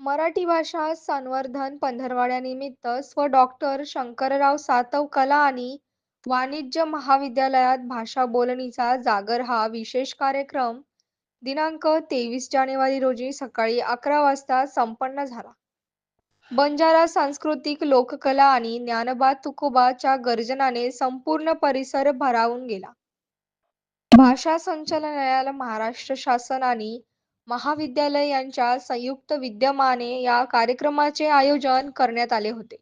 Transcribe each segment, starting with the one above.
मराठी भाषा संवर्धन पंधरवड्यानिमित्त डॉक्टर शंकरराव सातव कला आणि वाणिज्य महाविद्यालयात भाषा बोलणीचा जागर हा विशेष कार्यक्रम दिनांक 23 जानेवारी रोजी सकाळी 11 वाजता संपन्न झाला. बंजारा सांस्कृतिक लोककला आणि ज्ञानोबा तुकोबाच्या गर्जनाने संपूर्ण परिसर भारावून गेला. भाषा संचालनालय, महाराष्ट्र शासन आणि महाविद्यालय यांच्या संयुक्त विद्यमाने या कार्यक्रमाचे आयोजन करण्यात आले होते.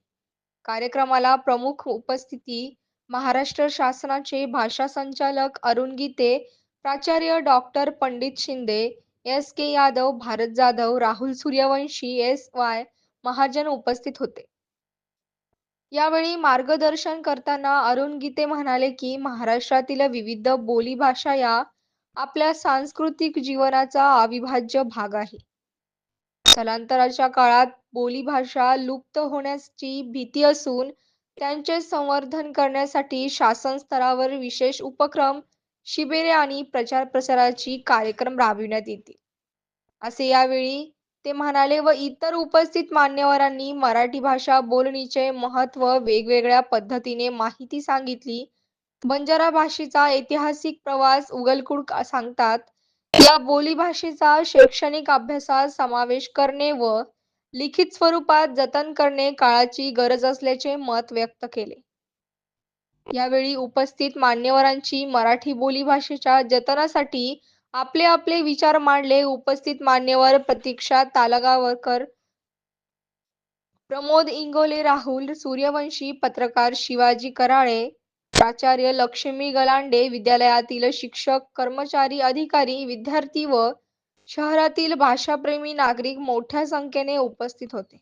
कार्यक्रमाला प्रमुख उपस्थिती महाराष्ट्र शासनाचे भाषा संचालक अरुण गीते, प्राचार्य डॉक्टर पंडित शिंदे, एस के यादव, भारत जाधव, राहुल सूर्यवंशी, एस वाय महाजन उपस्थित होते. यावेळी मार्गदर्शन करताना अरुण गीते म्हणाले की महाराष्ट्रातील विविध बोलीभाषा या आपल्या सांस्कृतिक जीवनाचा अविभाज्य भाग आहे. स्थलांतराच्या काळात बोलीभाषा लुप्त होण्याची भीती असून त्यांचे संवर्धन करण्यासाठी शासन स्तरावर विशेष उपक्रम, शिबिरे आणि प्रचार प्रसाराची कार्यक्रम राबविण्यात येतील, असे यावेळी ते म्हणाले. व इतर उपस्थित मान्यवरांनी मराठी भाषा बोलणीचे महत्त्व वेगवेगळ्या पद्धतीने माहिती सांगितली. बंजारा भाषेचा ऐतिहासिक प्रवास उगलकुड सांगतात. या बोलीभाषेचा शैक्षणिक अभ्यासात समावेश करणे व लिखित स्वरूपात जतन करणे काळाची गरज असल्याचे मत व्यक्त केले. यावेळी उपस्थित मान्यवरांची मराठी बोलीभाषेच्या जतनासाठी आपले आपले विचार मांडले. उपस्थित मान्यवर प्रतीक्षा तालगावकर, प्रमोद इंगोले, राहुल सूर्यवंशी, पत्रकार शिवाजी कराळे, प्राचार्य लक्ष्मी गलांडे, विद्यालयातील शिक्षक, कर्मचारी, अधिकारी, विद्यार्थी व शहरातील भाषाप्रेमी नागरिक मोठ्या संख्येने उपस्थित होते.